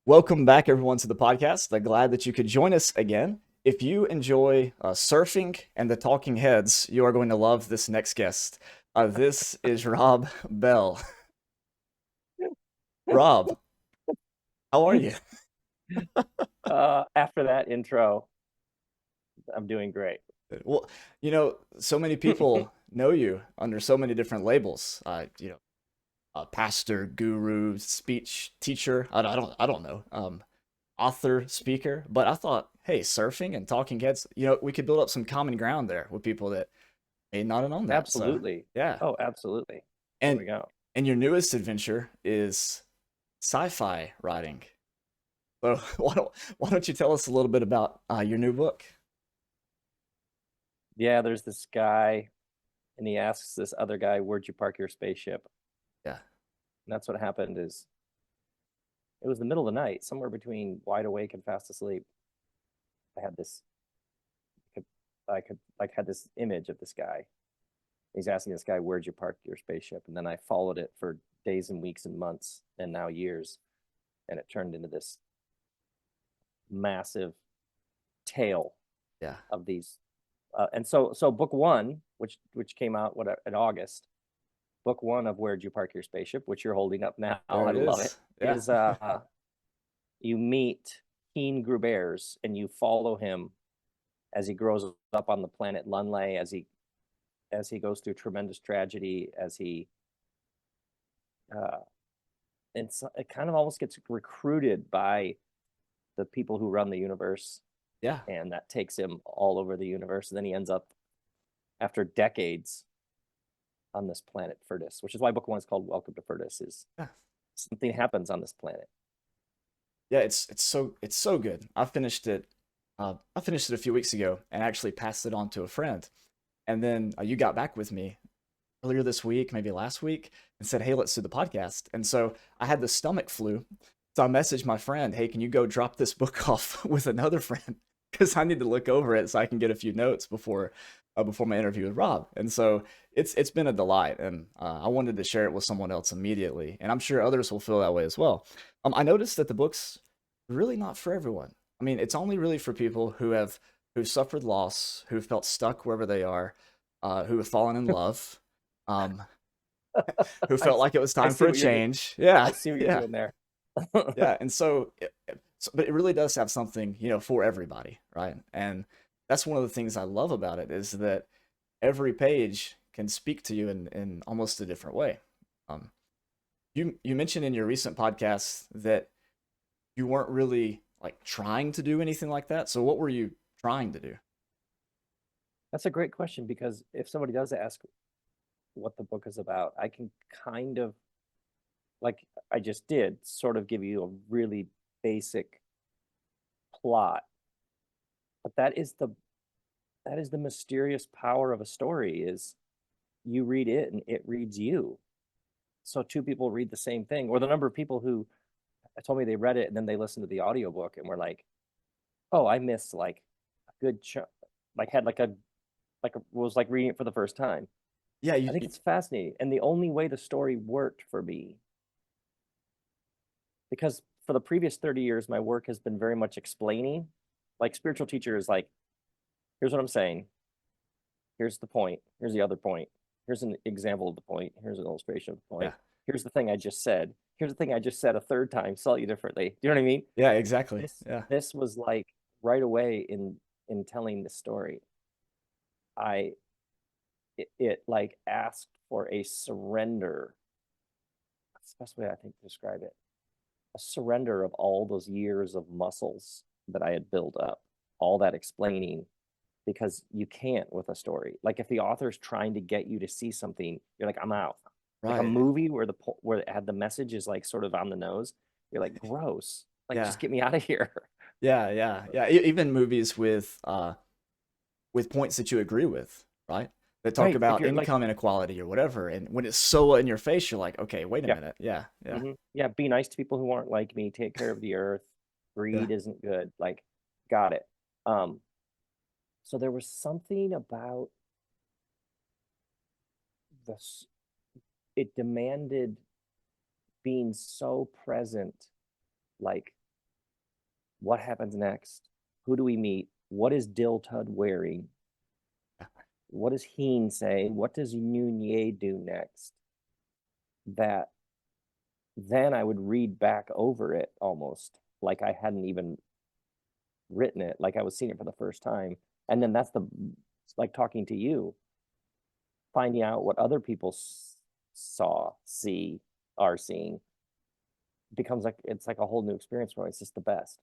Welcome back, everyone, to the podcast. I'm glad that you could join us again. If you enjoy surfing and the talking heads, you are going to love this next guest. This is Rob Bell. Rob, how are you? After that intro, I'm doing great. Well, so many people know you under so many different labels. Pastor, guru, speech teacher. I don't know. Author, speaker. But I thought, hey, surfing and talking heads, we could build up some common ground there with people that may not have known that. So Absolutely. yeah. Oh, absolutely. There And we go. and your newest adventure is sci-fi writing. So why don't you tell us a little bit about your new book? Yeah, there's this guy, and he asks this other guy, "Where'd you park your spaceship?" Yeah. And that's what happened. Is it was the middle of the night, somewhere between wide awake and fast asleep. I had this, I could like had this image of this guy. He's asking this guy, "Where'd you park your spaceship?" And then I followed it for days and weeks and months, and now years, and it turned into this massive tale Yeah. of these. And so book one, which came out in August, book one of Where'd You Park Your Spaceship, which you're holding up now, There I it love it, is. Yeah. is you meet Heen and you follow him as he grows up on the planet Lunley, as he goes through tremendous tragedy, as he uh, and so it kind of almost gets recruited by the people who run the universe, Yeah. and that takes him all over the universe, and then he ends up after decades on this planet Furtis, which is why book one is called Welcome to Furtis. Is Yeah. something happens on this planet. Yeah, it's so good. I finished it a few weeks ago and actually passed it on to a friend. And then you got back with me earlier this week, maybe last week, and said, "Hey, let's do the podcast." And so I had the stomach flu, so I messaged my friend, "Hey, can you go drop this book off with another friend? Because I need to look over it so I can get a few notes before my interview with Rob." And so it's been a delight, and I wanted to share it with someone else immediately, and I'm sure others will feel that way as well. I noticed that the book's really not for everyone. I mean, it's only really for people who've suffered loss, who've felt stuck wherever they are, who have fallen in love, um, who I felt like it was I time see for a what you're doing. change. Yeah, I see what you're yeah, doing there. yeah. And but it really does have something, for everybody, right? And that's one of the things I love about it is that every page can speak to you in almost a different way. Um, you mentioned in your recent podcast that you weren't really like trying to do anything like that. So what were you trying to do? That's a great question, because if somebody does ask what the book is about, I can kind of, like I just did, sort of give you a really basic plot. But that is the mysterious power of a story, is you read it and it reads you. So two people read the same thing, or the number of people who told me they read it and then they listened to the audiobook and were like, "Oh, I missed like a good chunk," like had like a was like reading it for the first time. Yeah, I think it's fascinating. And the only way the story worked for me, because for the previous 30 years, my work has been very much explaining. Like spiritual teacher is like, here's what I'm saying. Here's the point. Here's the other point. Here's an example of the point. Here's an illustration of the yeah, point. Here's the thing I just said. Here's the thing I just said a third time, slightly differently. Do you know what I mean? yeah, exactly. This Yeah, this was like right away in telling the story. I it like asked for a surrender. That's the best way I think to describe it. A surrender of all those years of muscles that I had built up, all that explaining, because you can't with a story. Like if the author's trying to get you to see something, you're like, I'm out. Like a right. movie where it had the message is like sort of on the nose, you're like, gross. Like Yeah, just get me out of here. yeah, yeah, yeah. Even movies with points that you agree with, right? That talk Right. If about you're like, income inequality or whatever, and when it's so in your face, you're like, okay, wait a yeah, minute. Yeah, yeah, yeah, be nice to people who aren't like me, take care of the earth. yeah, Greed isn't good. Like, got it. Um, so there was something about this, it demanded being so present, like What happens next? Who do we meet? What is Dill Tud wearing? What does Heen say? What does Nunye do next? That then I would read back over it almost like I hadn't even written it, like I was seeing it for the first time. And then that's the like talking to you, finding out what other people saw, see, are seeing becomes like it's like a whole new experience for me. It's just the best.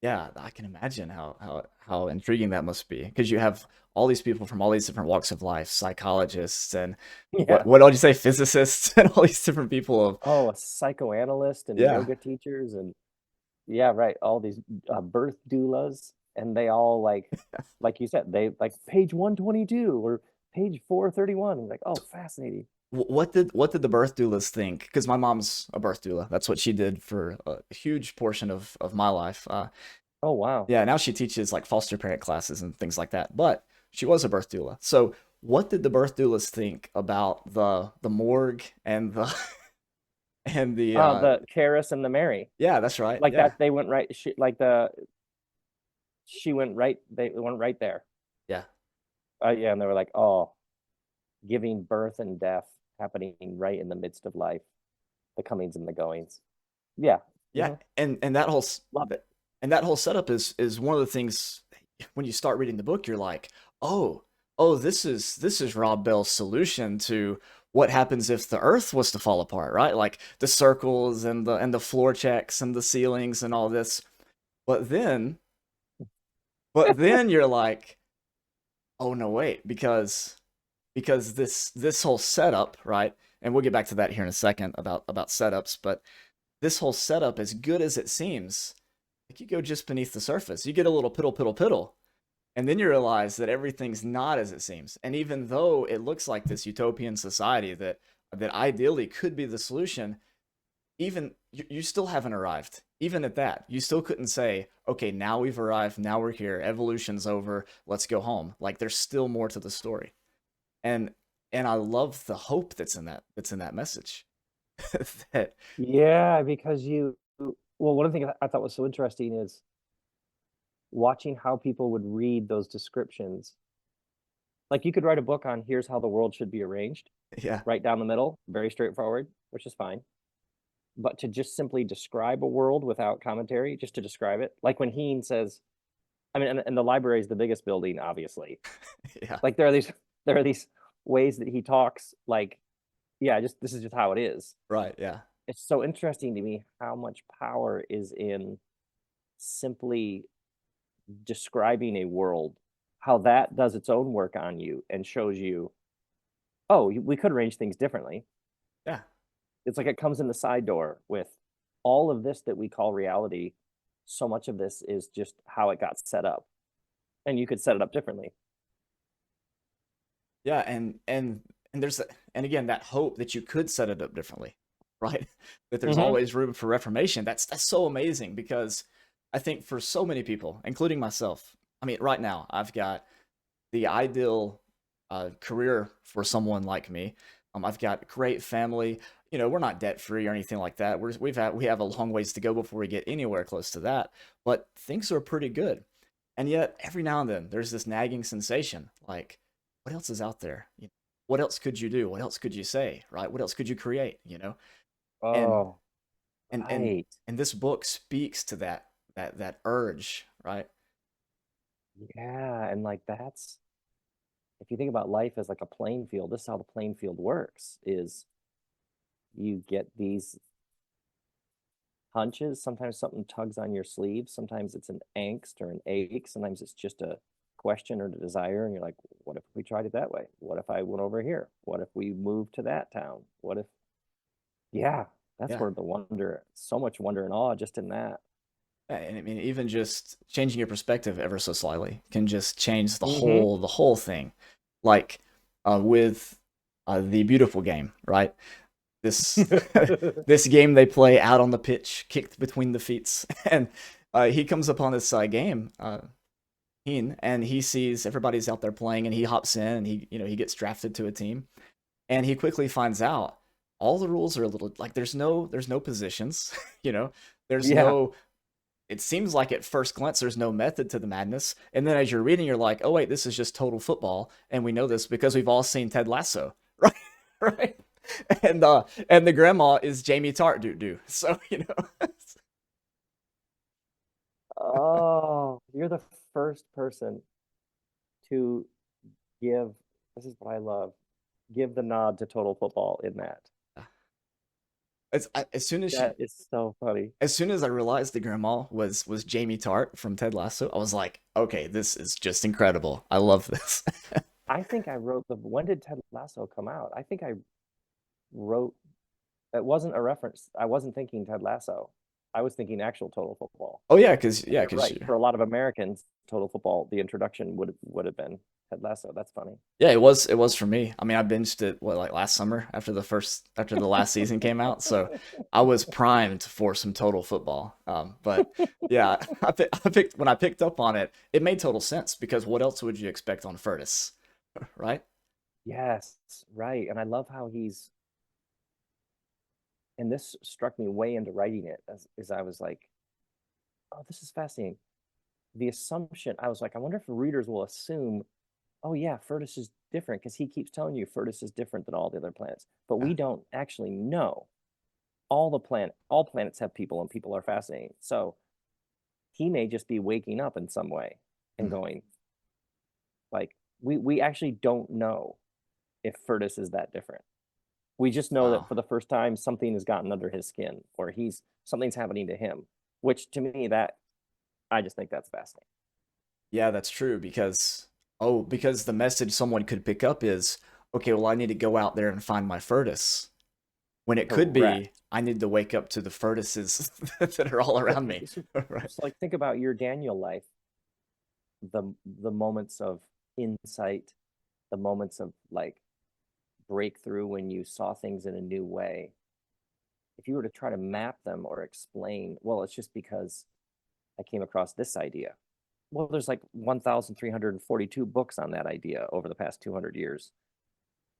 Yeah, I can imagine how intriguing that must be because you have all these people from all these different walks of life, psychologists and Yeah. what did you say, physicists and all these different people of Oh, a psychoanalyst and yeah. yoga teachers and yeah, right. All these birth doulas, and they all like you said, they like page 122 or page 431. Like, oh, fascinating. What did the birth doulas think? Because my mom's a birth doula. That's what she did for a huge portion of my life. Oh, wow. Yeah, now she teaches like foster parent classes and things like that. But she was a birth doula. So what did the birth doulas think about the morgue and the and the The Karis and the Mary, yeah, that's right. like Yeah. that. They went right. She went right. They went right there. Yeah. Yeah, and they were like, oh, giving birth and death happening right in the midst of life, the comings and the goings. Yeah. Yeah, and that Love it. and that whole setup is one of the things when you start reading the book, you're like, oh, oh, this is Rob Bell's solution to what happens if the Earth was to fall apart, right? Like the circles and the floor checks and the ceilings and all this. But then, but then you're like, oh no, wait, because this whole setup, right? And we'll get back to that here in a second about setups, but this whole setup, as good as it seems, like you go just beneath the surface, you get a little piddle, piddle, piddle, and then you realize that everything's not as it seems. And even though it looks like this utopian society that ideally could be the solution, even you still haven't arrived. Even at that, you still couldn't say, okay, now we've arrived, now we're here, evolution's over, let's go home. Like there's still more to the story, and I love the hope that's in that message. that Yeah, because well, one of the things I thought was so interesting is watching how people would read those descriptions. Like you could write a book on here's how the world should be arranged, yeah, right down the middle, very straightforward, which is fine. But to just simply describe a world without commentary, just to describe it, like when Heen says, I mean, and the library is the biggest building, obviously. yeah, Like there are these ways that he talks, like, yeah, just this is just how it is. right, yeah. It's so interesting to me how much power is in simply describing a world, how that does its own work on you and shows you, oh, we could arrange things differently. Yeah. It's like it comes in the side door with all of this that we call reality. So much of this is just how it got set up, and you could set it up differently. Yeah, and there's and again that hope that you could set it up differently, right? That there's Mm-hmm. always room for reformation. That's so amazing because I think for so many people, including myself, I mean, right now I've got the ideal career for someone like me. I've got great family. You know, we're not debt free or anything like that. We have a long ways to go before we get anywhere close to that. But things are pretty good. And yet, every now and then, there's this nagging sensation like, what else is out there? You know, what else could you do? What else could you say? Right? What else could you create? You know, and Oh, and and right. and this book speaks to that urge, right? Yeah, and like that's if you think about life as like a playing field, this is how the playing field works is you get these hunches. Sometimes something tugs on your sleeve. Sometimes it's an angst or an ache. Sometimes it's just a question or a desire. And you're like, what if we tried it that way? What if I went over here? What if we moved to that town? What if, yeah, that's Yeah. where the wonder, so much wonder and awe just in that. Yeah, and I mean, even just changing your perspective ever so slightly can just change Mm-hmm. the whole thing. Like with the beautiful game, right? This this game they play out on the pitch, kicked between the feet, and he comes upon this game, Heen, and he sees everybody's out there playing, and he hops in, and he gets drafted to a team, and he quickly finds out all the rules are a little like there's no positions, you know, there's Yeah. no it seems like at first glance there's no method to the madness, and then as you're reading, you're like, oh wait, this is just total football, and we know this because we've all seen Ted Lasso, right? Right. And the grandma is Jamie Tart doo doo. So Oh, you're the first person to give, this is what I love, give the nod to total football in that. as soon as That is so funny. as soon as I realized the grandma was Jamie Tart from Ted Lasso, I was like, okay, this is just incredible. I love this. I think I wrote when did Ted Lasso come out? I think I wrote, it wasn't a reference. I wasn't thinking Ted Lasso. I was thinking actual total football. Oh yeah, because And yeah, you're because right. For a lot of Americans, total football, the introduction would have been Ted Lasso. That's funny. yeah, it was for me. I mean, I binged it like last summer after the last season came out, so I was primed for some total football. But yeah, I picked when I picked up on it, it made total sense because what else would you expect on Furtis, right? Yes, right. And I love how and this struck me way into writing it as I was like, oh, this is fascinating. The assumption, I was like, I wonder if readers will assume, oh yeah, Furtis is different because he keeps telling you Furtis is different than all the other planets. But Yeah. we don't actually know. All planets have people and people are fascinating. So he may just be waking up in some way and Mm. going, like, we actually don't know if Furtis is that different. We just know that Wow. for the first time something has gotten under his skin or something's happening to him, which to me that I just think that's fascinating. Yeah, that's true because the message someone could pick up is, okay, well, I need to go out there and find my Furtis. When it could be, Correct. I need to wake up to the Furtises that are all But around me. Right. like think about your Daniel life, the moments of insight, the moments of like breakthrough when you saw things in a new way. If you were to try to map them or explain, well, it's just because I came across this idea. Well, there's like 1,342 books on that idea over the past 200 years.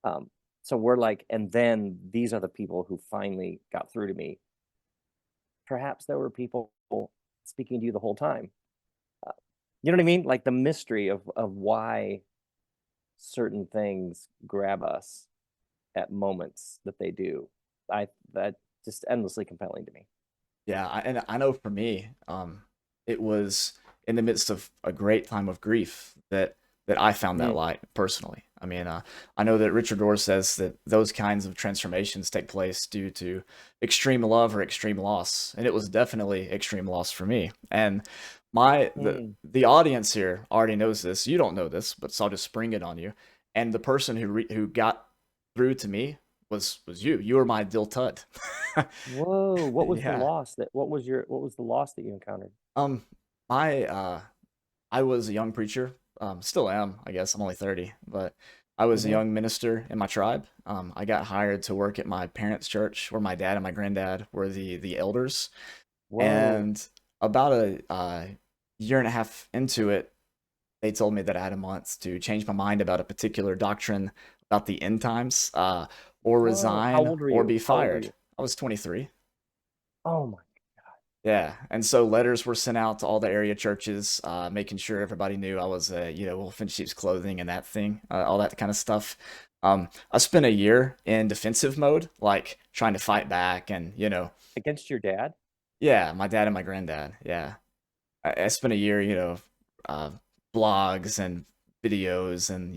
Um, so we're like, and then these are the people who finally got through to me. Perhaps there were people speaking to you the whole time. Uh, you know what I mean? Like the mystery of why certain things grab us at moments that they do. That just endlessly compelling to me. Yeah, and I know for me, it was in the midst of a great time of grief that I found that Mm. light personally. I mean, I know that Richard Rohr says that those kinds of transformations take place due to extreme love or extreme loss, and it was definitely extreme loss for me. And Mm. the audience here already knows this. You don't know this, but so I'll just spring it on you. And the person who got through to me was you. You were my Dil Tut. Whoa, what was the Yeah. loss that what was the loss that you encountered? Um, my I was a young preacher. Still am, I guess. I'm only 30, but I was a Mm-hmm. young minister in my tribe. I got hired to work at my parents' church, where my dad and my granddad were the elders. Whoa. And about a year and a half into it, they told me that I had a month to change my mind about a particular doctrine about the end times, or Whoa. How resign old were or you? be How old were fired. you? I was 23. Oh my. Yeah, and so letters were sent out to all the area churches, making sure everybody knew I was, Wolf in Sheep's Clothing and that thing, all that kind of stuff. I spent a year in defensive mode, like trying to fight back, and Against your dad? yeah, my dad and my granddad. Yeah, I spent a year, uh, blogs and videos, and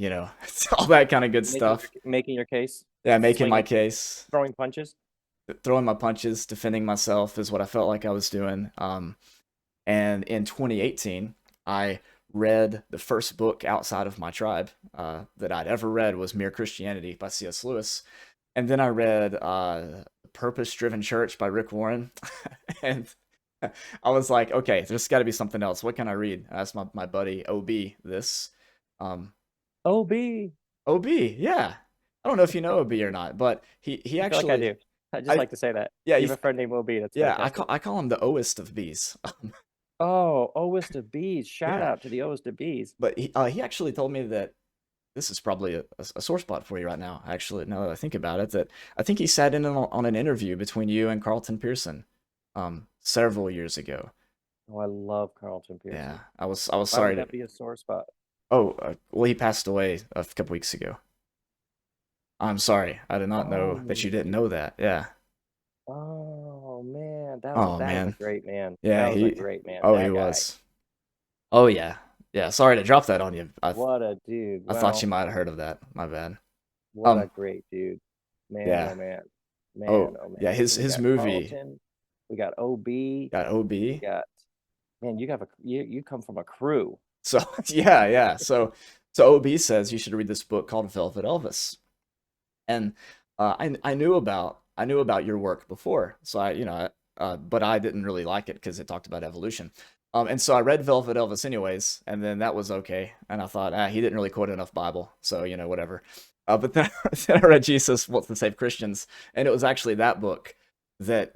all that kind of good stuff. Making your case, Yeah, making my swinging, case, throwing punches. throwing my punches, defending myself is what I felt like I was doing. And in 2018, I read the first book outside of my tribe that I'd ever read was Mere Christianity by C.S. Lewis. And then I read Purpose Driven Church by Rick Warren. And I was like, okay, there's got to be something else. What can I read? I asked my buddy OB this. Um, OB. OB, yeah. I don't know if you know OB or not, but he I feel like I actually, do. I just I like to say that. yeah, You have a friend named OB. That's yeah, fantastic. I call him the Oist of bees. Oh, O's to B's. Shout Yeah, out to the O's to B's. but he actually told me that this is probably a sore spot for you right now. Actually, now that I think about it, that I think he sat in on an interview between you and Carlton Pearson, several years ago. Oh, I love Carlton Yeah, Pearson. I was Why would sorry to. that be a sore spot? Oh, well, he passed away a couple weeks ago. I'm sorry. I did not know that you Oh, didn't know that. Yeah. oh man, Oh that was a man. great man. Yeah, That was a he. great man. Oh, he That guy. was. Oh yeah. Yeah. Sorry to drop that on you. What a dude. I thought you Well, might have heard of that. My bad. what a Um. great dude. Man, Yeah. oh man. Man, Oh oh man. yeah. His So we his got movie Carlton, we got OB, got we OB. got man, you come from a crew. So yeah, yeah. So OB says you should read this book called Velvet Elvis. And I knew about your work before, so but I didn't really like it because it talked about evolution. And so I read Velvet Elvis anyways, and then that was okay. And I thought, he didn't really quote enough Bible, so whatever. But then, then I read Jesus Wants to Save Christians, and it was actually that book that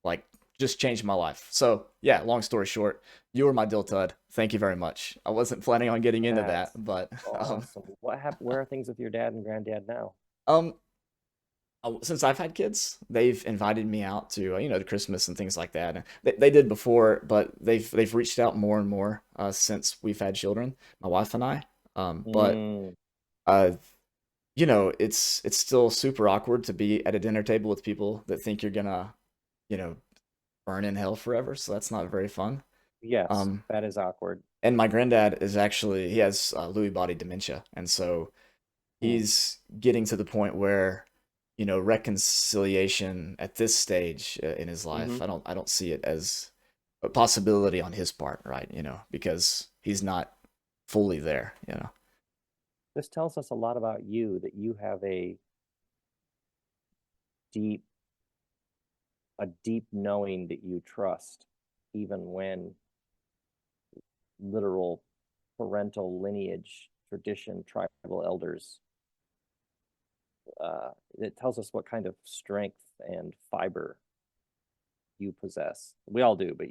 like just changed my life. So yeah, long story short, you were my Dill Tud. Thank you very much. I wasn't planning on getting into that, That's but awesome. What happened? Where are things with your dad and granddad now? um since I've had kids, they've invited me out to to Christmas and things like that. And they did before, but they've reached out more and more since we've had children, my wife and I. But Mm, uh, it's still super awkward to be at a dinner table with people that think you're gonna you know burn in hell forever. So that's not very fun. yes, Um, that is awkward. and my granddad is actually he has Lewy body dementia, and so Hmm. he's getting to the point where reconciliation at this stage in his Mm-hmm. life, I don't see it as a possibility on his part, right? Because he's not fully there. This tells us a lot about you, that you have deep, a deep knowing that you trust, even when literal parental lineage, tradition, tribal elders. It tells us what kind of strength and fiber you possess. We all do, but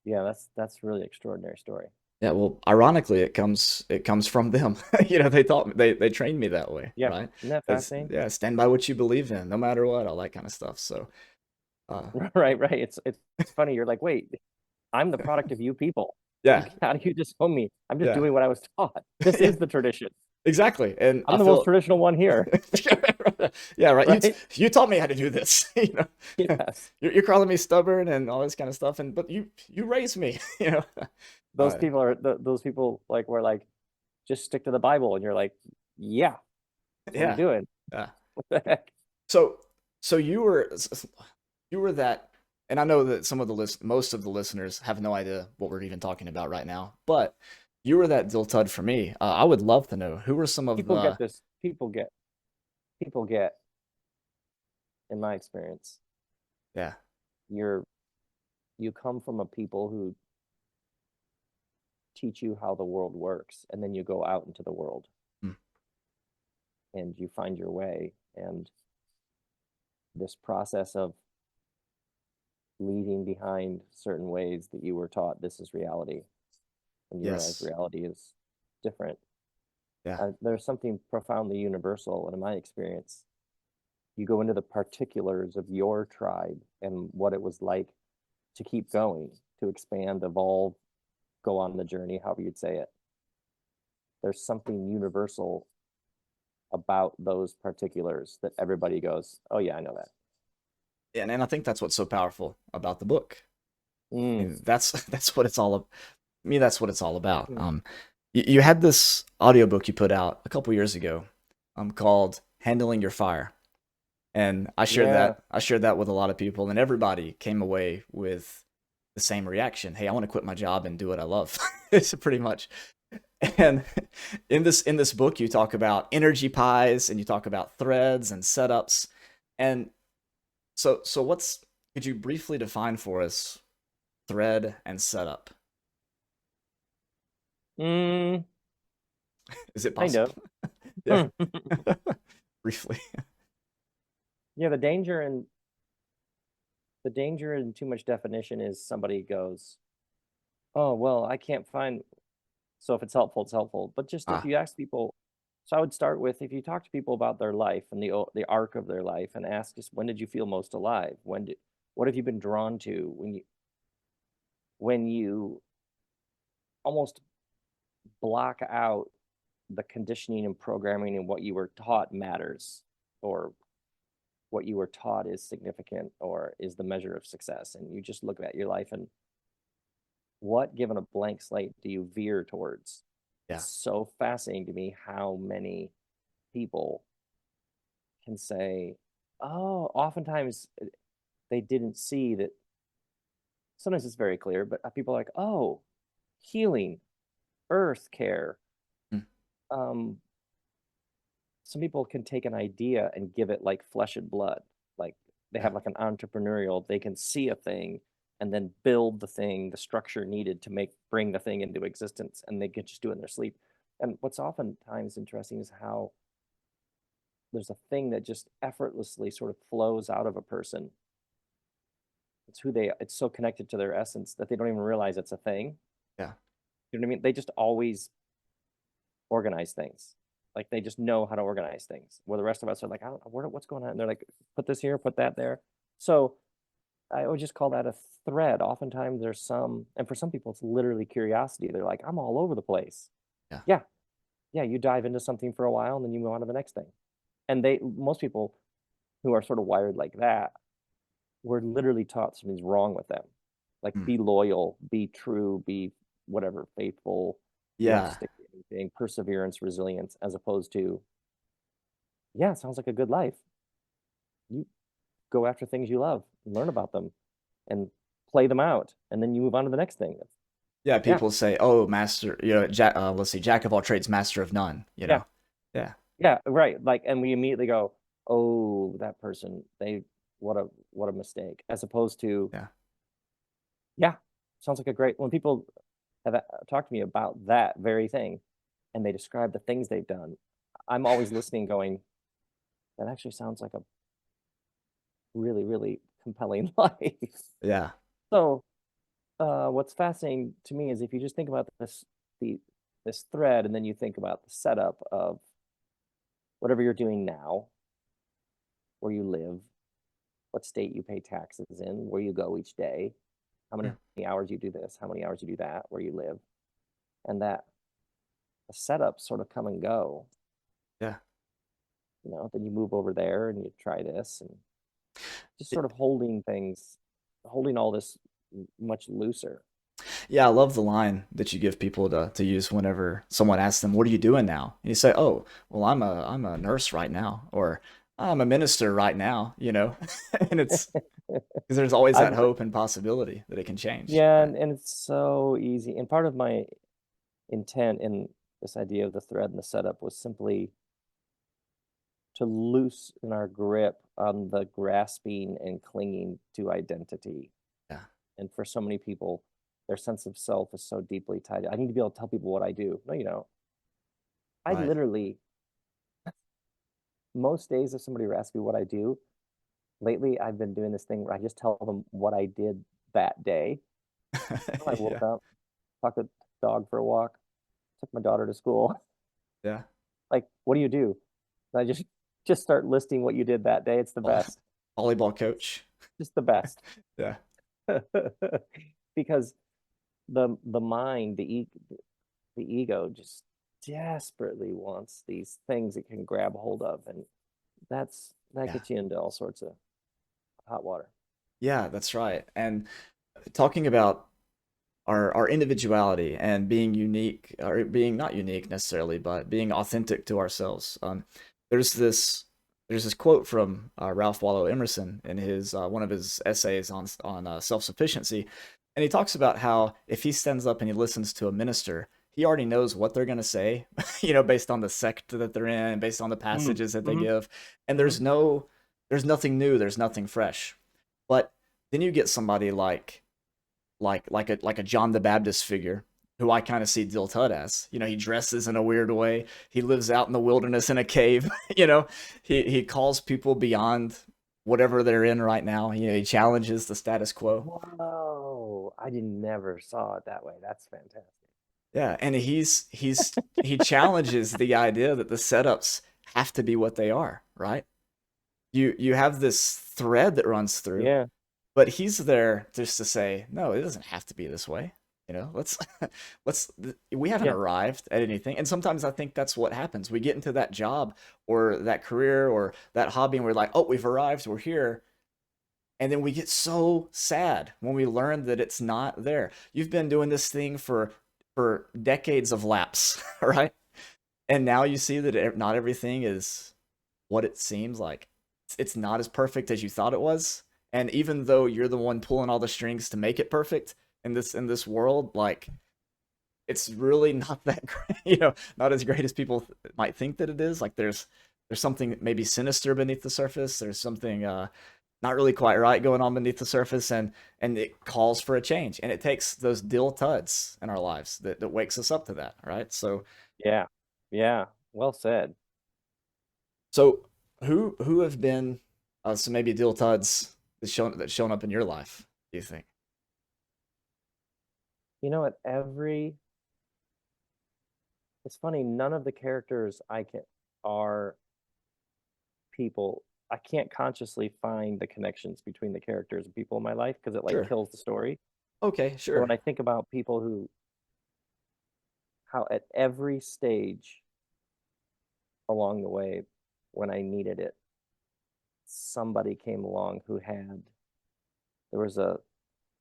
yeah, that's really extraordinary story. Yeah, well, ironically, it comes from them. They taught me, they trained me that way, Yeah, right? isn't that It's fascinating? yeah, stand by what you believe in, no matter what, all that kind of stuff. So, uh, Right, right. It's funny. You're like, wait, I'm the product of you people. yeah, How do you disown me? I'm just yeah, doing what I was taught. This yeah, is the tradition. exactly. And I I'm the most feel traditional one here, yeah, right. right? You taught me how to do this. Yes. You're calling me stubborn and all this kind of stuff, and but you raised me. Those Uh, people are those people like were like, just stick to the Bible, and you're like, yeah, that's what I'm yeah, doing. yeah. What the heck? So so you were that, and I know that most of the listeners have no idea what we're even talking about right now, but you were that Dill Tud for me. I would love to know who were some of People the get this. People get, in my experience, yeah you're you come from a people who teach you how the world works, and then you go out into the world mm, and you find your way. And this process of leaving behind certain ways that you were taught this is reality, and you realize yes reality is different. yeah There's something profoundly universal, and in my experience, you go into the particulars of your tribe and what it was like to keep going, to expand, evolve, go on the journey, however you'd say it. There's something universal about those particulars that everybody goes, oh yeah, I know that. and I think that's what's so powerful about the book. I Mm. mean, that's that's what it's all me. That's what it's all about. Mm. You had this audiobook you put out a couple years ago, called "Handling Your Fire," and Yeah. I shared that with a lot of people, and everybody came away with the same reaction. Hey, I want to quit my job and do what I love. It's pretty much. And in this book, you talk about energy pies and you talk about threads and setups. And so what's could you briefly define for us thread and setup? Mm, Is it kind possible? of. Yeah, briefly. Yeah, the danger in too much definition is somebody goes, oh well, I can't find, so if it's helpful, it's helpful. But just if Ah, you ask people, so I would start with, if you talk to people about their life and the arc of their life, and ask just, when did you feel most alive? What have you been drawn to when you when you almost block out the conditioning and programming and what you were taught matters, or what you were taught is significant or is the measure of success, and you just look at your life and what, given a blank slate, do you veer towards? Yeah. It's so fascinating to me how many people can say, oh, oftentimes they didn't see that. Sometimes it's very clear, but people are like, oh, healing, earth care. Mm. um some people can take an idea and give it like flesh and blood. Like they Yeah. have like an entrepreneurial, they can see a thing and then build the thing, the structure needed to bring the thing into existence, and they can just do it in their sleep. And what's oftentimes interesting is how there's a thing that just effortlessly sort of flows out of a person. It's who they, it's so connected to their essence that they don't even realize it's a thing. Yeah. You know what I mean? They just always organize things. Like they just know how to organize things. Where the rest of us are like, I don't know what's going on. And they're like, put this here, put that there. So I would just call that a thread. Oftentimes there's some, and for some people, it's literally curiosity. They're like, I'm all over the place. Yeah. Yeah. Yeah. You dive into something for a while and then you move on to the next thing. And most people who are sort of wired like that were literally taught something's wrong with them. Like Mm. be loyal, be true, be whatever, faithful. You don't Yeah. stick to anything, perseverance, resilience, as opposed to, yeah, sounds like a good life. You go after things you love and learn about them and play them out, and then you move on to the next thing. Yeah. Yeah, People say, "Oh, master, let's see, jack of all trades, master of none." yeah, Yeah. yeah, right. Like, and we immediately go, "Oh, that person, they what a mistake," as opposed to, Yeah. yeah, sounds like a great. When people have talked to me about that very thing, and they describe the things they've done, I'm always listening, going, "That actually sounds like a really, really compelling life." Yeah. So what's fascinating to me is if you just think about the this thread, and then you think about the setup of whatever you're doing now, where you live, what state you pay taxes in, where you go each day, how many Yeah. hours you do this, how many hours you do that, where you live, and that the setups sort of come and go. Yeah. Then you move over there and you try this, and just sort of holding things, holding all this much looser. Yeah, I love the line that you give people to use whenever someone asks them, "What are you doing now?" And you say, "Oh, well, I'm a nurse right now," or "I'm a minister right now," and it's because there's always I've that hope and possibility that it can change, Yeah, right? and it's so easy. And part of my intent in this idea of the thread and the setup was simply to loosen our grip on the grasping and clinging to identity. Yeah, And for so many people, their sense of self is so deeply tied. I need to be able to tell people what I do. No, you don't. I right. literally, most days, if somebody were asking me what I do, lately I've been doing this thing where I just tell them what I did that day. Oh, I woke Yeah, up, took the dog for a walk, took my daughter to school. yeah. Like, what do you do? And I just start listing what you did that day. It's the Vo- best. Volleyball coach. Just the best. Yeah, Because the mind, the ego just desperately wants these things it can grab hold of, and that yeah, gets you into all sorts of hot water. yeah. That's right. And talking about our individuality and being unique, or being not unique necessarily, but being authentic to ourselves. There's this there's this quote from Ralph Waldo Emerson in his one of his essays on self sufficiency, and he talks about how if he stands up and he listens to a minister, he already knows what they're going to say, based on the sect that they're in, based on the Mm, passages that they hmm give, and hmm there's nothing new, there's nothing fresh. But then you get somebody like a John the Baptist figure, who I kind of see Dill Tud as. He dresses in a weird way. He lives out in the wilderness in a cave. He calls people beyond whatever they're in right now. He challenges the status quo. Whoa, I did never saw it that way. That's fantastic. Yeah, and he challenges the idea that the setups have to be what they are, right? You have this thread that runs through, Yeah. but he's there just to say, no, it doesn't have to be this way. Let's let's we haven't Yeah, arrived at anything. And sometimes I think that's what happens. We get into that job or that career or that hobby and we're like, oh, we've arrived, we're here. And then we get so sad when we learn that it's not there. You've been doing this thing for decades of laps, right? And now you see that not everything is what it seems like. It's not as perfect as you thought it was. And even though you're the one pulling all the strings to make it perfect in this world, like it's really not that great, not as great as people might think that it is. Like there's something maybe sinister beneath the surface. There's something not really quite right going on beneath the surface, and it calls for a change. And it takes those dill tuds in our lives that wakes us up to that, right? yeah, yeah. Well said. So who have been some maybe dill tuds that's shown up in your life, do you think? You know what? It's funny, none of the characters I can are people. I can't consciously find the connections between the characters and people in my life because it like Sure. kills the story. Okay, So when sure. I think about people how at every stage along the way, when I needed it, somebody came along there was a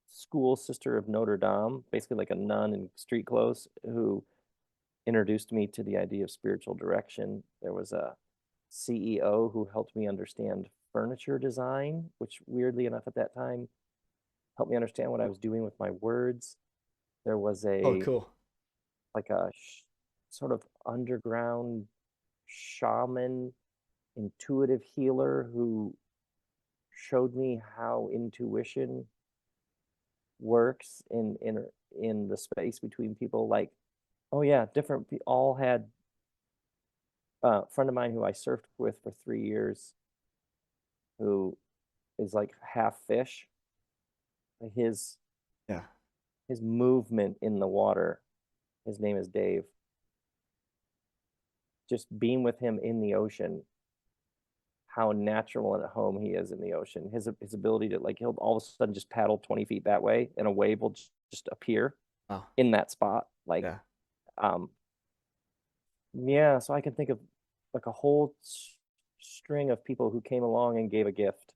school sister of Notre Dame, basically like a nun in street clothes, who introduced me to the idea of spiritual direction. There was a CEO who helped me understand furniture design, which weirdly enough at that time helped me understand what I was doing with my words. There was Oh, a cool. like a sort of underground shaman, intuitive healer who showed me how intuition works in the space between people. Like, oh yeah, different all had a friend of mine who I surfed with for 3 years, who is like half fish. His Yeah. his movement in the water. His name is Dave. Just being with him in the ocean, how natural and at home he is in the ocean. His ability to like he'll all of a sudden just paddle 20 feet that way and a wave will just appear Oh, in that spot. Like, yeah. um, yeah. So I can think of like a whole string of people who came along and gave a gift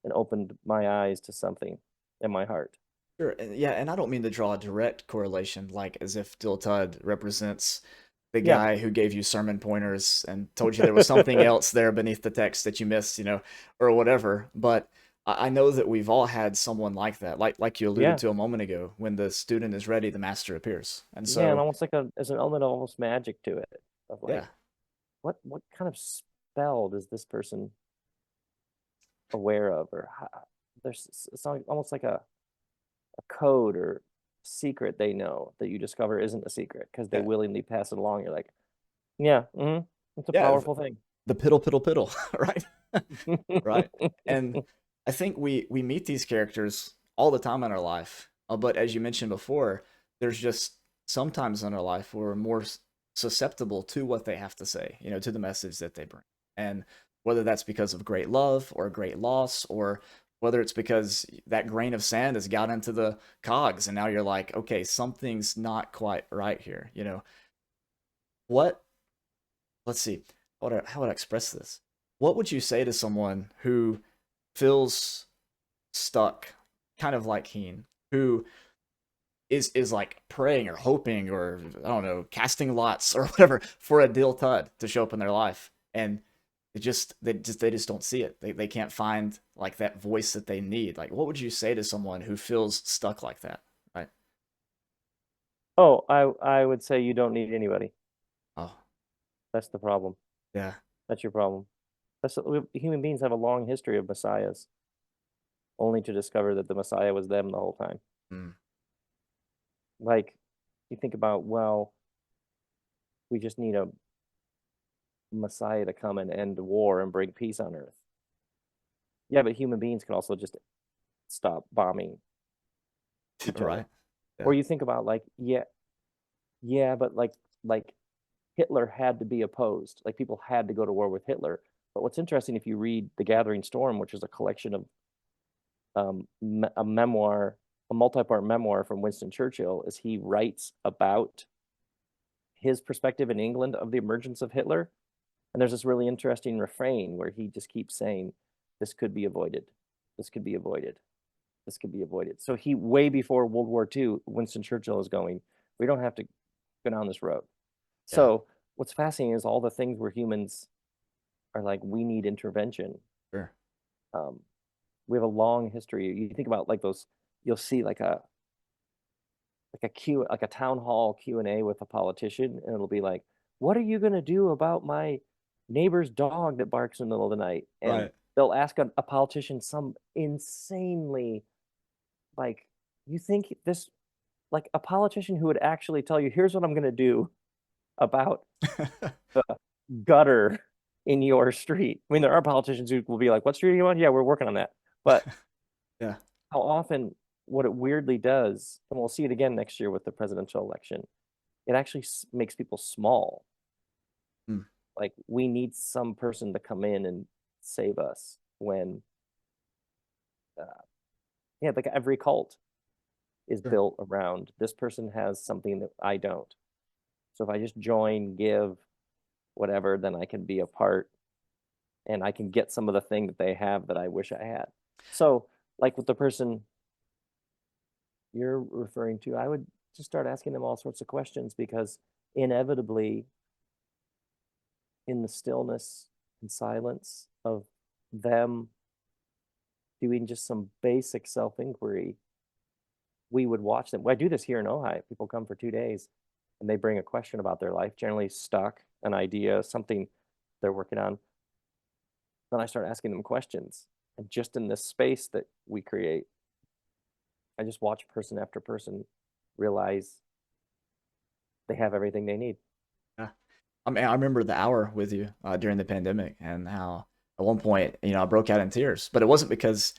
and opened my eyes to something in my heart. Sure. And yeah, and I don't mean to draw a direct correlation, like as if Dill Tud represents the Yeah, guy who gave you sermon pointers and told you there was something else there beneath the text that you missed, or whatever. But I know that we've all had someone like that, like you alluded yeah, to a moment ago. When the student is ready, the master appears. And yeah. And so, almost like there's an element of almost magic to it of yeah, like, what kind of spell does this person aware of, or how, it's almost like a code or secret they know that you discover isn't a secret because they yeah, willingly pass it along. You're like, yeah, it's a yeah, powerful thing. the piddle piddle piddle, right? Right? And I think we meet these characters all the time in our life. But as you mentioned before, there's just sometimes in our life we're more susceptible to what they have to say, to the message that they bring. And whether that's because of great love or great loss, or whether it's because that grain of sand has got into the cogs and now you're like, okay, something's not quite right here. What let's see, how would I express this? What would you say to someone who feels stuck, kind of like Heen, who is like praying or hoping or I don't know, casting lots or whatever for a Dil Tud to show up in their life, and they just don't see it. They can't find like that voice that they need. Like, what would you say to someone who feels stuck like that? Right? Oh, I would say you don't need anybody. Oh, That's the problem. yeah. That's your problem. Human beings have a long history of messiahs, only to discover that the messiah was them the whole time. Mm, Like, you think about, well, we just need a messiah to come and end war and bring peace on earth. Yeah, but human beings can also just stop bombing each other. right. Or Yeah. you think about like, yeah, but like Hitler had to be opposed. Like people had to go to war with Hitler. But what's interesting, if you read The Gathering Storm, which is a collection of a memoir, a multi-part memoir from Winston Churchill, is he writes about his perspective in England of the emergence of Hitler. And there's this really interesting refrain where he just keeps saying, this could be avoided. This could be avoided. This could be avoided. So he, way before World War II, Winston Churchill is going, we don't have to go down this road. Yeah. So what's fascinating is all the things where humans are like, we need intervention. Sure. We have a long history. You think about like those, you'll see like a town hall Q&A with a politician, and it'll be like, what are you going to do about my neighbor's dog that barks in the middle of the night? And Right. they'll ask a politician some insanely, like, you think this, like a politician who would actually tell you, here's what I'm going to do about the gutter in your street. I mean, there are politicians who will be like, what street are you on? Yeah, we're working on that. But Yeah. how often what it weirdly does, and we'll see it again next year with the presidential election, it actually makes people small. Hmm. Like, we need some person to come in and save us when, yeah, like every cult is Sure. built around this person has something that I don't. So if I just join, give, whatever, then I can be a part and I can get some of the thing that they have that I wish I had. So, like with the person you're referring to, I would just start asking them all sorts of questions, because inevitably, in the stillness and silence of them doing just some basic self inquiry, we would watch them. I do this here in Ojai. People come for 2 days and they bring a question about their life, generally stuck, an idea, something they're working on. Then I start asking them questions. And just in this space that we create, I just watch person after person realize they have everything they need. Yeah. I mean, I remember the hour with you during the pandemic, and how at one point, I broke out in tears. But it wasn't because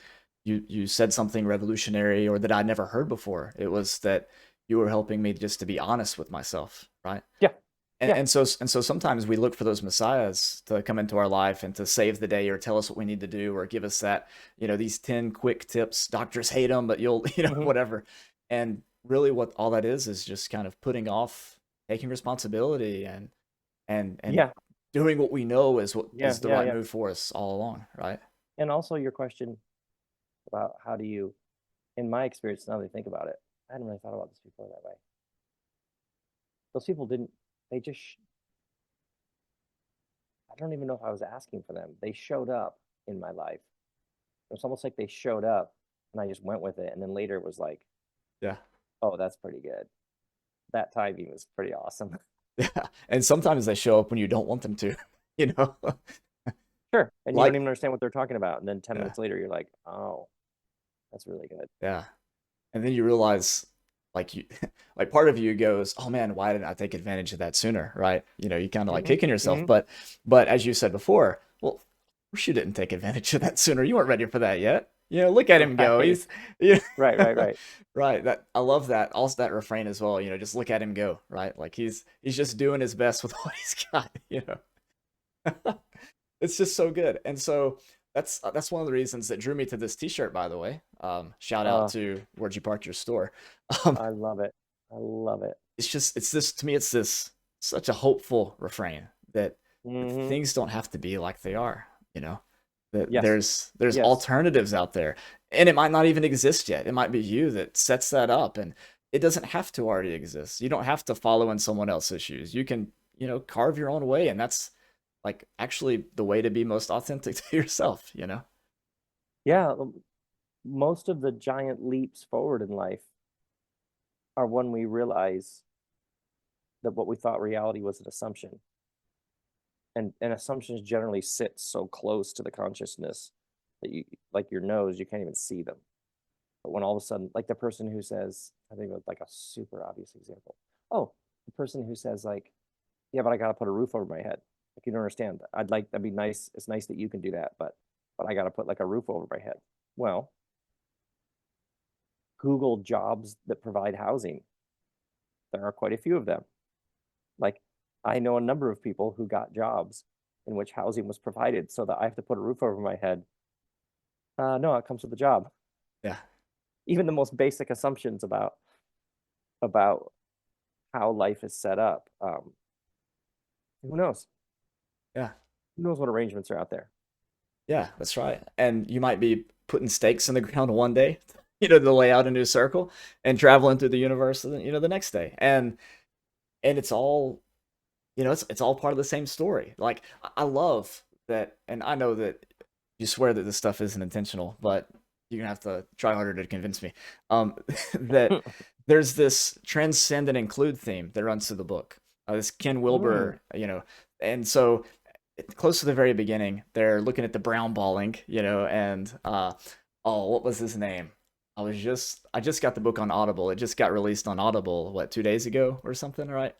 you said something revolutionary or that I'd never heard before. It was that you were helping me just to be honest with myself, right? Yeah. And, Yeah. and so sometimes we look for those messiahs to come into our life and to save the day or tell us what we need to do or give us that, these 10 quick tips. Doctors hate them, but you'll, Mm-hmm. whatever. And really what all that is just kind of putting off taking responsibility and Yeah. doing what we know is what Yeah. is the Yeah. right Yeah. move for us all along, right? And also your question about how do you, in my experience, now that I think about it, I hadn't really thought about this before that way. Those people didn't, they just, I don't even know if I was asking for them. They showed up in my life. It was almost like they showed up and I just went with it. And then later it was like, Yeah. oh, that's pretty good. That timing was pretty awesome. Yeah. And sometimes they show up when you don't want them to, you know? Sure. And you don't Like, even understand what they're talking about. And then 10 yeah, minutes later, you're like, oh, that's really good. yeah. And then you realize, like, like part of you goes, oh man, why didn't I take advantage of that sooner, right? You kind of like Mm-hmm. kicking yourself. Mm-hmm. But as you said before, well, of course you didn't take advantage of that sooner. You weren't ready for that yet. Look at him go. Right. He's, yeah, Right. Right. Right. right. That I love that. Also that refrain as well. Just look at him go. Right. Like he's just doing his best with what he's got. It's just so good. And so that's one of the reasons that drew me to this T-shirt. By the way, shout out Uh, to Where'd You Park Your Store. Um, I love it. I love it. it's this to me. It's this such a hopeful refrain that Mm-hmm. things don't have to be like they are. That Yes. there's Yes. alternatives out there, and it might not even exist yet. It might be you that sets that up, and it doesn't have to already exist. You don't have to follow in someone else's shoes. You can carve your own way, and that's like actually the way to be most authentic to yourself. Yeah. Most of the giant leaps forward in life are when we realize that what we thought reality was an assumption. And assumptions generally sit so close to the consciousness that you, like your nose, you can't even see them. But when all of a sudden, like the person who says, I think of like a super obvious example. Oh, the person who says like, yeah, but I got to put a roof over my head. Like, you don't understand. That'd be nice. It's nice that you can do that, but I got to put like a roof over my head. Well, Google jobs that provide housing. There are quite a few of them. Like, I know a number of people who got jobs in which housing was provided, so that I have to put a roof over my head. No, it comes with the job. Yeah. Even the most basic assumptions about how life is set up. Who knows? Yeah. Who knows what arrangements are out there? Yeah, that's right. And you might be putting stakes in the ground one day, to lay out a new circle and traveling through the universe, the next day. And it's all, it's all part of the same story. Like I love that, and I know that you swear that this stuff isn't intentional, but you're gonna have to try harder to convince me. That there's this transcend and include theme that runs through the book. This Ken Mm. Wilber, and so close to the very beginning, they're looking at the brown balling, and oh, what was his name? I just got the book on Audible. It just got released on Audible, what, 2 days ago or something, right?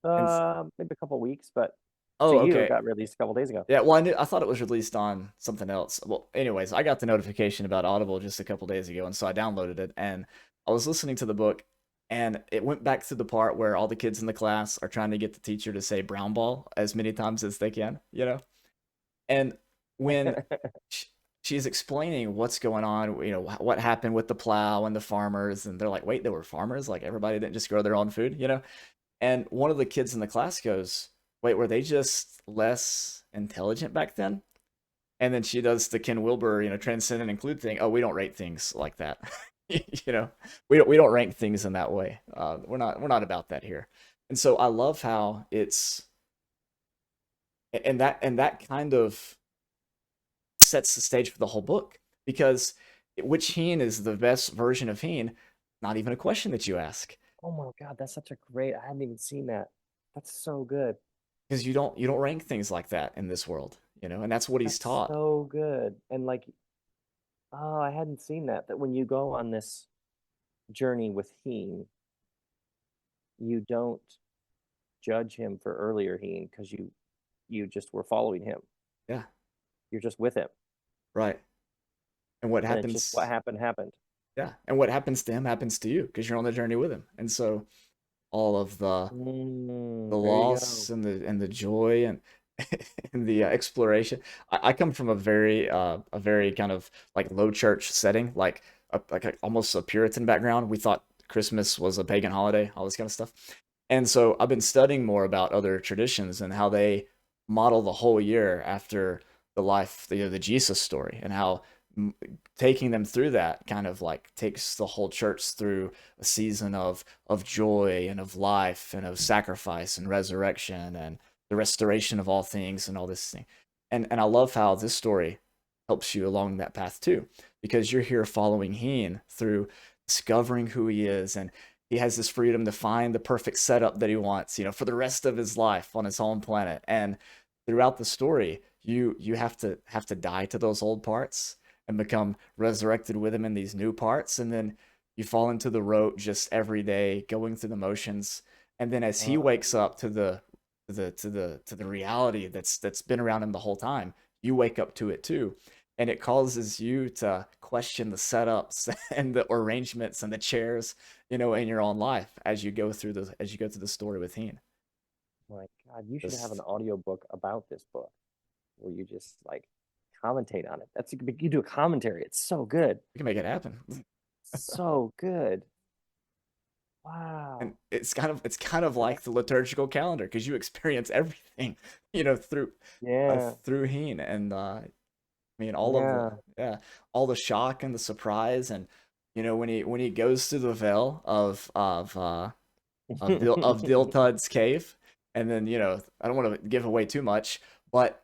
And Maybe a couple weeks, but to oh, you, it okay. got released a couple days ago. Yeah, well, I thought it was released on something else. Well, anyways, I got the notification about Audible just a couple days ago, and so I downloaded it, and I was listening to the book, and it went back to the part where all the kids in the class are trying to get the teacher to say brown ball as many times as they can, And when sh she's explaining what's going on, what happened with the plow and the farmers, and they're like, "Wait, there were farmers? Like everybody didn't just grow their own food?" And one of the kids in the class goes, "Wait, were they just less intelligent back then?" And then she does the Ken Wilber, transcend and include thing. Oh, we don't rate things like that. you know, we don't rank things in that way. We're not about that here. And so I love how it's and that kind of sets the stage for the whole book because which Heen is the best version of Heen? Not even a question that you ask Oh my God, that's such a great. I hadn't even seen that. That's so good. because you don't rank things like that in this world, and that's what he's That's taught. so good. And like, oh, I hadn't seen that. That when you go on this journey with Heen, you don't judge him for earlier Heen because you just were following him. Yeah, You're just with him, right. And what and it's just what happens? happened happened. Yeah, and what happens to him happens to you because you're on the journey with him. And so all of the There you go. loss and the joy and and the exploration. I come from a very kind of like low church setting, almost a Puritan background. We thought Christmas was a pagan holiday, all this kind of stuff. And so I've been studying more about other traditions and how they model the whole year after the life, the Jesus story, and how taking them through that kind of like takes the whole church through a season of joy and of life and of sacrifice and resurrection and the restoration of all things and all this thing. And I love how this story helps you along that path too, because you're here following Heen through discovering who he is, and he has this freedom to find the perfect setup that he wants, for the rest of his life on his home planet. And throughout the story, you have to die to those old parts and become resurrected with him in these new parts, and then you fall into the rote just every day going through the motions, and then as he wakes Um, up to the reality that's been around him the whole time, you wake up to it too, and it causes you to question the setups and the arrangements and the chairs, in your own life as you go through the story with Heen. my God, you should have an Just audiobook about this book where you just like commentate on it. That's you do a commentary. It's so good. we can make it happen. So good. And Wow. it's kind of That- like the liturgical calendar because you experience everything, Yeah. through Heen, and I mean all of the Yeah. yeah, all the shock and the surprise, and when he goes through the veil of Diltud's cave, and then I don't want to give away too much, but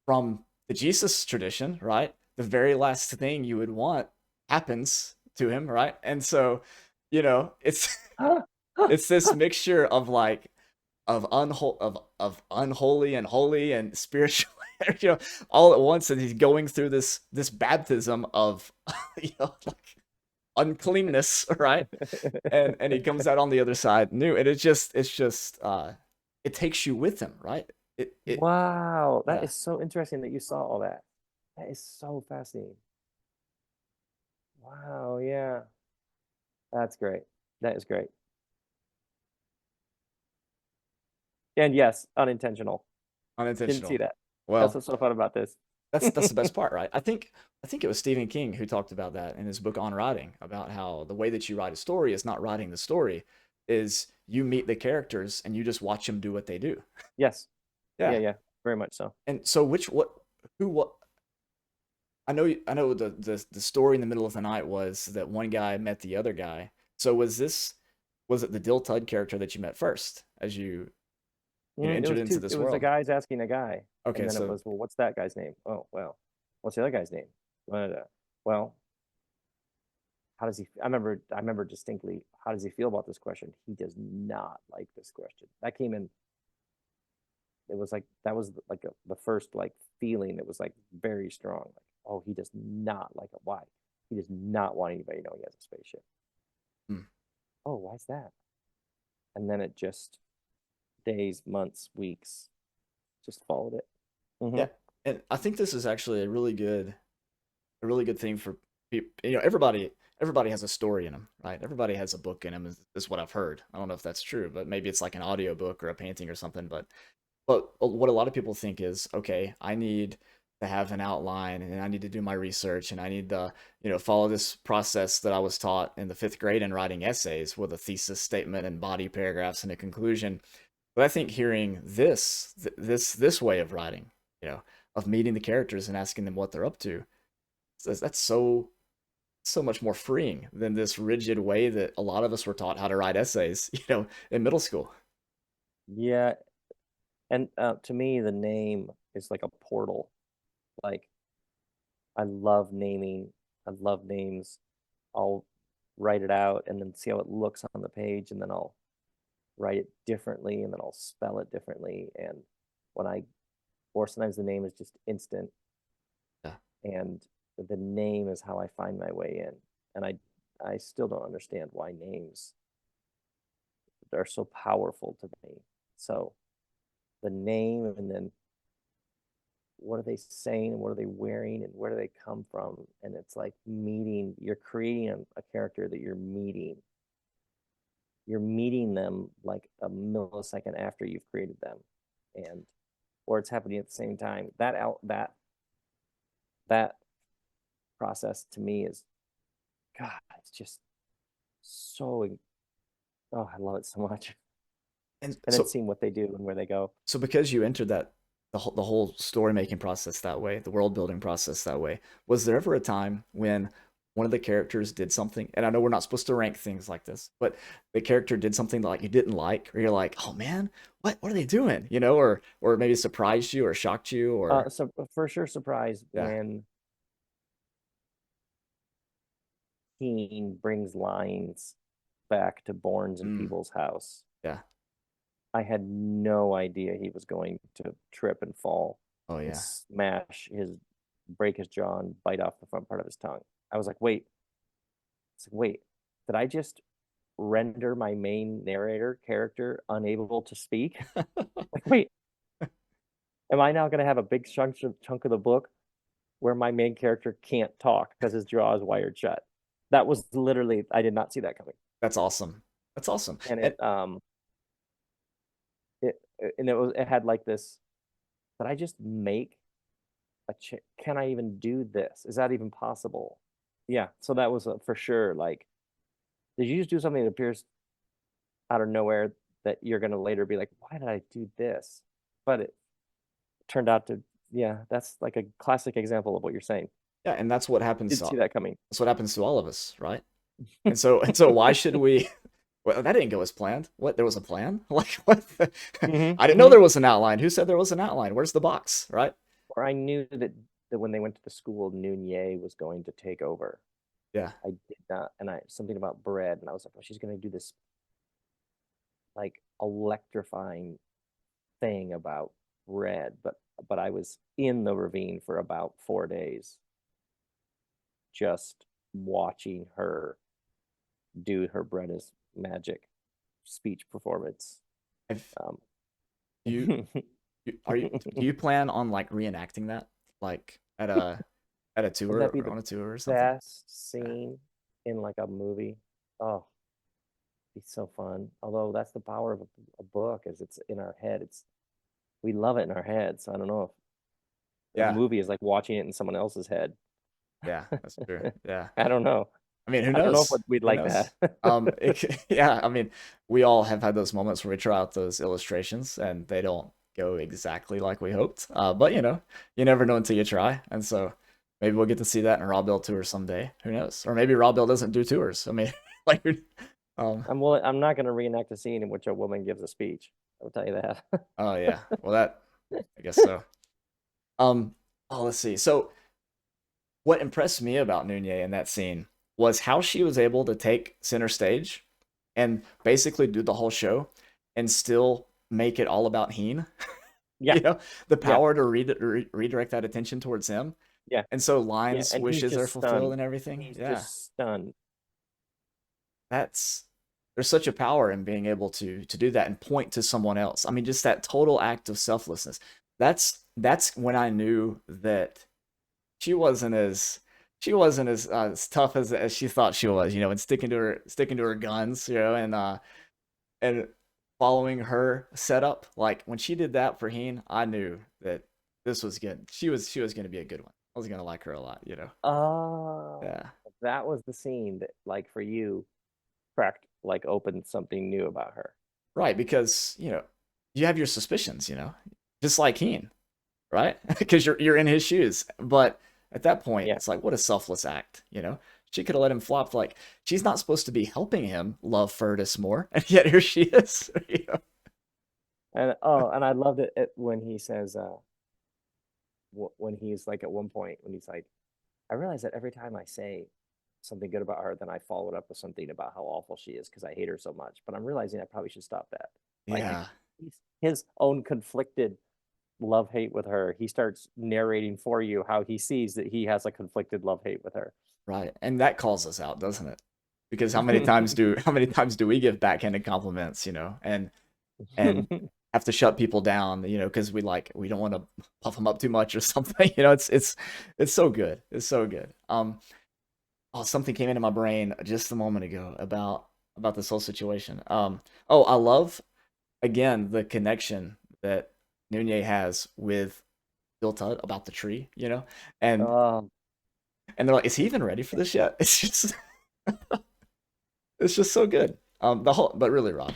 from the Jesus tradition, right, the very last thing you would want happens to him, right, and so it's it's this mixture of like of unholy and holy and spiritual, you know, all at once, and he's going through this baptism of like uncleanness, right? And he comes out on the other side new, and it's just it takes you with him, right? It Wow. That Yeah, is so interesting that you saw all that. That is so fascinating. Wow. Yeah. That's great. That is great. And yes, unintentional. Didn't see unintentional. that. That's Well, what's so fun about this. that's the best part, right? I think it was Stephen King who talked about that in his book on writing, about how the way that you write a story is not writing the story, is you meet the characters and you just watch them do what they do. Yes. Yeah, Yeah. yeah, very much so. And so who what I know the story in the middle of the night was that one guy met the other guy. So was it the Dill Tud character that you met first as you It entered was into two. It this was a world? guy's asking a guy, and Okay, then it so was, well, what's that guy's name? Oh, well, what's the other guy's name? Well, how does he? I remember distinctly. How does he feel about this question? He does not like this question. That came in. It was like that was like the first like feeling that was like very strong. Like, oh, he does not like it. Why? He does not want anybody to know he has a spaceship. hmm, Oh, why's that? And then it just days, months, weeks, just followed it. yeah, Mm-hmm. and I think this is actually a really good thing for people. Everybody has a story in them, right? Everybody has a book in them, is what I've heard. I don't know if that's true, but maybe it's like an audio book or a painting or something. But what a lot of people think is, okay, I need to have an outline and I need to do my research and I need to, follow this process that I was taught in the fifth grade in writing essays with a thesis statement and body paragraphs and a conclusion. But I think hearing this way of writing, you know, of meeting the characters and asking them what they're up to, that's so much more freeing than this rigid way that a lot of us were taught how to write essays, in middle school. Yeah, and to me, the name is like a portal. Like I love naming. I love names. I'll write it out and then see how it looks on the page, and then I'll write it differently, and then I'll spell it differently. And when I, or sometimes the name is just instant, Yeah. and the name is how I find my way in. And I still don't understand why names are so powerful to me. So the name, and then what are they saying, and what are they wearing, and where do they come from? And it's like meeting, you're creating a character that you're meeting them like a millisecond after you've created them, and or it's happening at the same time. That process to me is, God, it's just so, oh, I love it so much. And And then so seeing what they do and where they go. So because you entered the whole story making process that way, the world building process that way, was there ever a time when one of the characters did something, and I know we're not supposed to rank things like this, but the character did something that like you didn't like, or you're like, oh man, what are they doing? Or maybe surprised you or shocked you or So for sure, surprise yeah. when Heen brings lines back to Bourne's and Mm, Peebles' house. yeah. I had no idea he was going to trip and fall Oh and yeah. smash break his jaw and bite off the front part of his tongue. I was like, wait, did I just render my main narrator character unable to speak? Like, wait, am I now going to have a big chunk of the book where my main character can't talk because his jaw is wired shut? That was literally, I did not see that coming. That's awesome. That's awesome. And And it had like this, did I just make can I even do this? Is that even possible? Yeah, so that was for sure. Like, did you just do something that appears out of nowhere that you're going to later be like, why did I do this? But it turned out to, yeah, that's like a classic example of what you're saying. yeah, and that's what happens Didn't see that coming. to all of us, right? And so why should we? Well, that didn't go as planned. What? There was a plan? Like what? I didn't know Mm-hmm. there was an outline. Who said there was an outline? Where's the box? Right? Or I knew that when they went to the school, Noonier was going to take over. Yeah. I did not, and I something about bread, and I was like, oh, she's going to do this like electrifying thing about bread, but I was in the ravine for about 4 days, just watching her do her bread as magic speech performance. If Um, you, do you plan on like reenacting that, like at a Wouldn't tour that be or the on a tour or something? best scene in like a movie? Oh, it's so fun. Although that's the power of a book, is it's in our head. We love it in our head. So I don't know if a Yeah, movie is like watching it in someone else's head. yeah, that's true. Yeah. I don't know. I mean, who I don't know if knows? we'd Who like knows? that. Yeah, I mean, we all have had those moments where we try out those illustrations and they don't go exactly like we hoped. But you never know until you try. And so maybe we'll get to see that in a Raw Bill tour someday. Who knows? Or maybe Raw Bill doesn't do tours. I mean, like, um, I'm not going to reenact a scene in which a woman gives a speech. I'll tell you that. oh yeah. Well, I guess so. Um, oh, let's see. So what impressed me about Nunez in that scene was how she was able to take center stage and basically do the whole show and still make it all about Heen. Yeah, The yeah, power to redirect that attention towards him. yeah, And so yeah. Lion's And he's wishes are just fulfilled stunned. and everything. He's Yeah. just stunned. That's there's such a power in being able to do that and point to someone else. I mean, just that total act of selflessness. That's when I knew that she wasn't as as tough as she thought she was, and sticking to her guns, and following her setup. Like when she did that for Heen, I knew that this was good. She was going to be a good one. I was going to like her a lot. Oh, Yeah. that was the scene that, like, for you, cracked, like, opened something new about her. Right, because, you have your suspicions, just like Heen, right? Because you're in his shoes. But at that point, Yeah. it's like, what a selfless act. She could have let him flop. Like, she's not supposed to be helping him love Furtis more, and yet here she is. And I loved it when he says, when he's like, at one point when he's like, I realize that every time I say something good about her, then I follow it up with something about how awful she is because I hate her so much. But I'm realizing I probably should stop that. Like, Yeah, his own conflicted love hate with her. He starts narrating for you how he sees that he has a conflicted love hate with her. right. And that calls us out, doesn't it? Because how many times do we give backhanded compliments, and have to shut people down, because we don't want to puff them up too much or something. It's so good. It's so good. Oh, something came into my brain just a moment ago about this whole situation. Oh, I love again the connection that Nunez has with Bill Tutt about the tree, and um, and they're like, is he even ready for this yet? It's just so good. But really, Rob,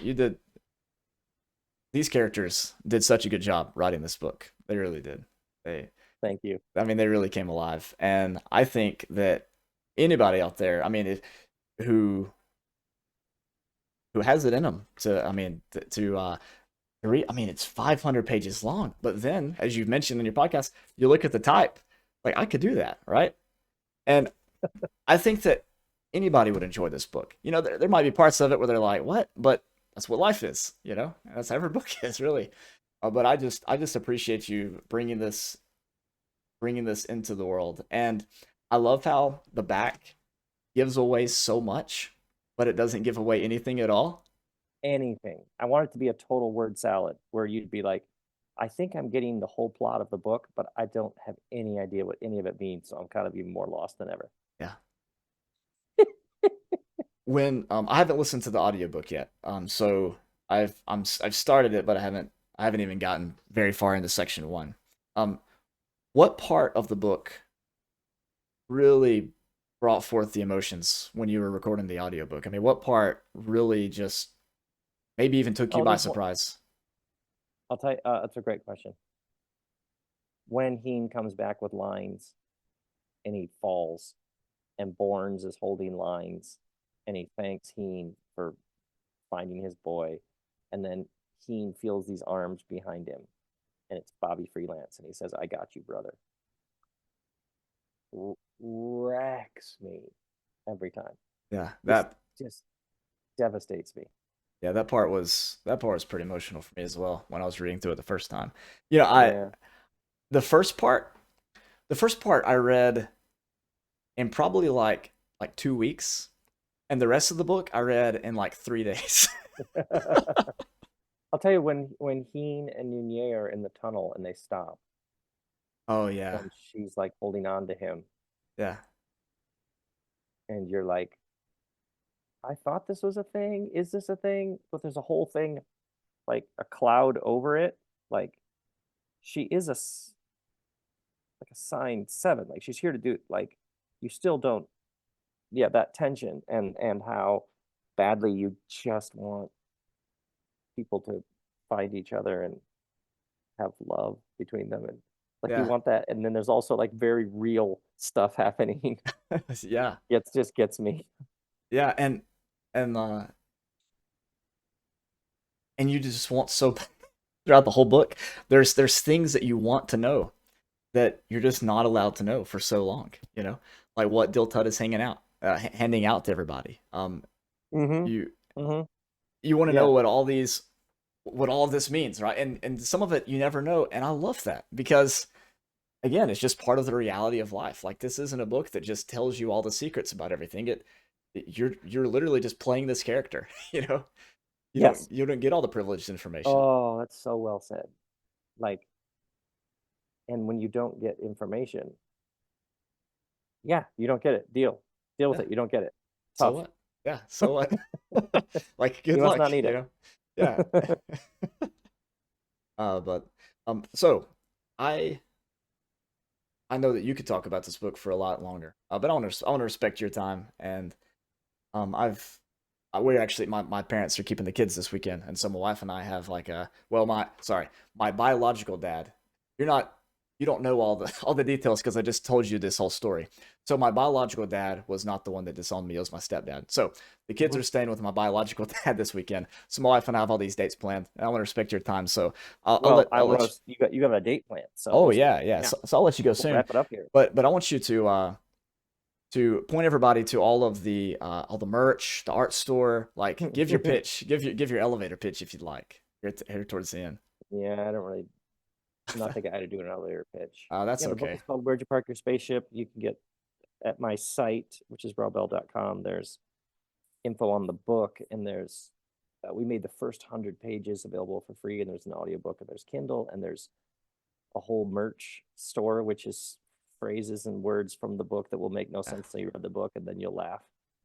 these characters did such a good job writing this book. They really did. They, Thank you. I mean, they really came alive, and I think that anybody out there, I mean, who who has it in them to, I mean, to read. I mean, it's 500 pages long, but then, as you've mentioned in your podcast, you look at the type, like I could do that, right? And I think that anybody would enjoy this book. There might be parts of it where they're like, "What?" But that's what life is. That's how every book is, really. But I just appreciate you bringing this into the world, and I love how the back gives away so much, but it doesn't give away anything at all. Anything. I want it to be a total word salad where you'd be like, I think I'm getting the whole plot of the book, but I don't have any idea what any of it means. So I'm kind of even more lost than ever. Yeah. When I haven't listened to the audiobook yet, so I've started it, but I haven't even gotten very far into section one. Um, what part of the book really brought forth the emotions when you were recording the audiobook? I mean, what part really just maybe even took you Oh, by there's one. surprise? I'll tell you, that's a great question. When Heen comes back with lines and he falls, and Borns is holding lines, and he thanks Heen for finding his boy, and then Heen feels these arms behind him, and it's Bobby Freelance, and he says, "I got you, brother." Wrecks me every time. Yeah, Just that just devastates me. yeah, that part was pretty emotional for me as well when I was reading through it the first time. You know, I Yeah. the first part the first part I read in probably like 2 weeks, and the rest of the book I read in like 3 days. I'll tell you, when Heen and Nunez are in the tunnel and they stop, Oh yeah, and she's like holding on to him, yeah, and you're like, I thought this was a thing. Is this a thing? But there's a whole thing, like a cloud over it. Like, she is like assigned seven. Like she's here to do like you still don't, yeah, that tension and how badly you just want people to find each other and have love between them, and like you Yeah. want that, and then there's also like very real stuff happening. Yeah. It just gets me. Yeah. And and you just want so throughout the whole book, there's things that you want to know that you're just not allowed to know for so long, you know, like what Diltut is hanging out, handing out to everybody. Mm-hmm. You Mm-hmm. you want to know Yeah. what all of this means, right? And some of it you never know, and I love that because again, it's just part of the reality of life. Like this isn't a book that just tells you all the secrets about everything. You're literally just playing this character, you know. Yes. You don't get all the privileged information. Oh, that's so well said. Like, and when you don't get information, yeah, you don't get it. Deal with Yeah. it. You don't get it. So Tough. what? Yeah. So what? Like good You must luck, not need you it. know. Yeah. But so I I know that you could talk about this book for a lot longer. But I want to respect your time and I've we're actually my parents are keeping the kids this weekend, and so my wife and I have like a well my biological dad. You're not you don't know all the details because I just told you this whole story. So my biological dad was not the one that disowned me; it was my stepdad. So the kids Mhm. are staying with my biological dad this weekend. So my wife and I have all these dates planned, and I want to respect your time. So Well, I I'll let want you. to. You have a date plan, so Oh just yeah, yeah. yeah, So I'll let you go we'll soon. wrap it up here. But I want you to point everybody to all the merch, the art store. Like, give your pitch, give your elevator pitch if you'd like. Here towards the end. Yeah, I don't really not think I had to do an elevator pitch. That's Yeah, the book okay. is called Where'd You Park Your Spaceship? You can get at my site, which is rawbell.com. There's info on the book, and there's we made the first 100 pages available for free, and there's an audiobook, and there's Kindle, and there's a whole merch store, which is phrases and words from the book that will make no Yeah, sense till you read the book, and then you'll laugh.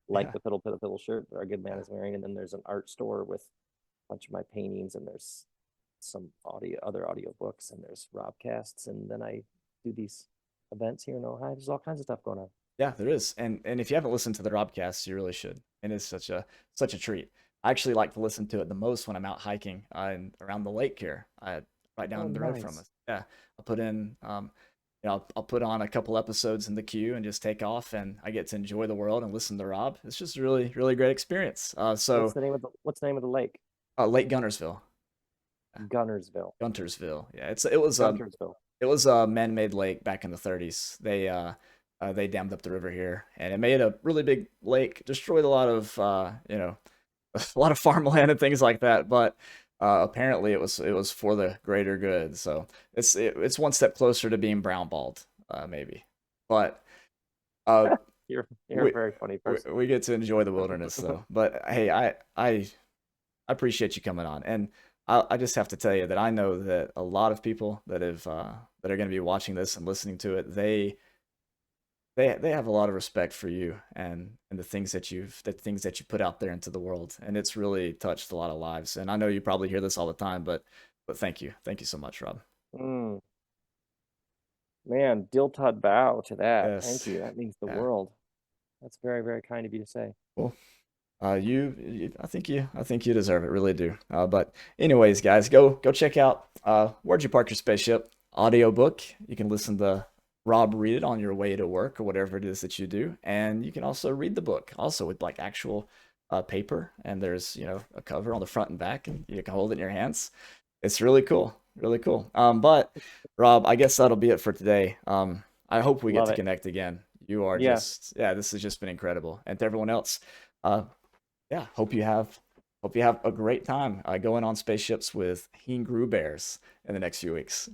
Like yeah, the Piddle shirt that our good man yeah. is wearing, and then there's an art store with a bunch of my paintings, and there's some other audio books, and there's Robcasts, and then I do these events here in Ohio. There's all kinds of stuff going on. Yeah, there is. And if you haven't listened to the Robcast, you really should. And it's such a treat. I actually like to listen to it the most when I'm out hiking around the lake here, right Oh, down the road from nice. us. Yeah, I put in I'll put on a couple episodes in the queue and just take off, and I get to enjoy the world and listen to Rob. It's just a really great experience. What's the name of the lake? Lake Gunnersville, Gunnersville. Guntersville. Yeah, Guntersville. it was a man-made lake back in the 30s. They dammed up the river here, and it made a really big lake, destroyed a lot of a lot of farmland and things like that. But apparently, it was for the greater good. So it's one step closer to being brown bald, maybe. But uh, You're a we, very funny person. we get to enjoy the wilderness though. But hey, I appreciate you coming on, and I just have to tell you that I know that a lot of people that are going to be watching this and listening to it, they have a lot of respect for you and the things that you put out there into the world, and it's really touched a lot of lives. And I know you probably hear this all the time, but thank you so much, Rob. Mm, man, Diltod bow to that. Thank Yes, you. That means the yeah, world. That's very, very kind of you to say. well. I think you deserve it, really do. But anyways, guys, go check out Where'd You Park Your Spaceship audiobook. You can listen to Rob read it on your way to work or whatever it is that you do, and you can also read the book also with like actual paper. And there's a cover on the front and back, and you can hold it in your hands. It's really cool, really cool. But Rob, I guess that'll be it for today. I hope we get Love to it. connect again. You are Yeah. just yeah, this has just been incredible, and to everyone else. Uh, yeah, hope you have a great time going on spaceships with Heen Bears in the next few weeks.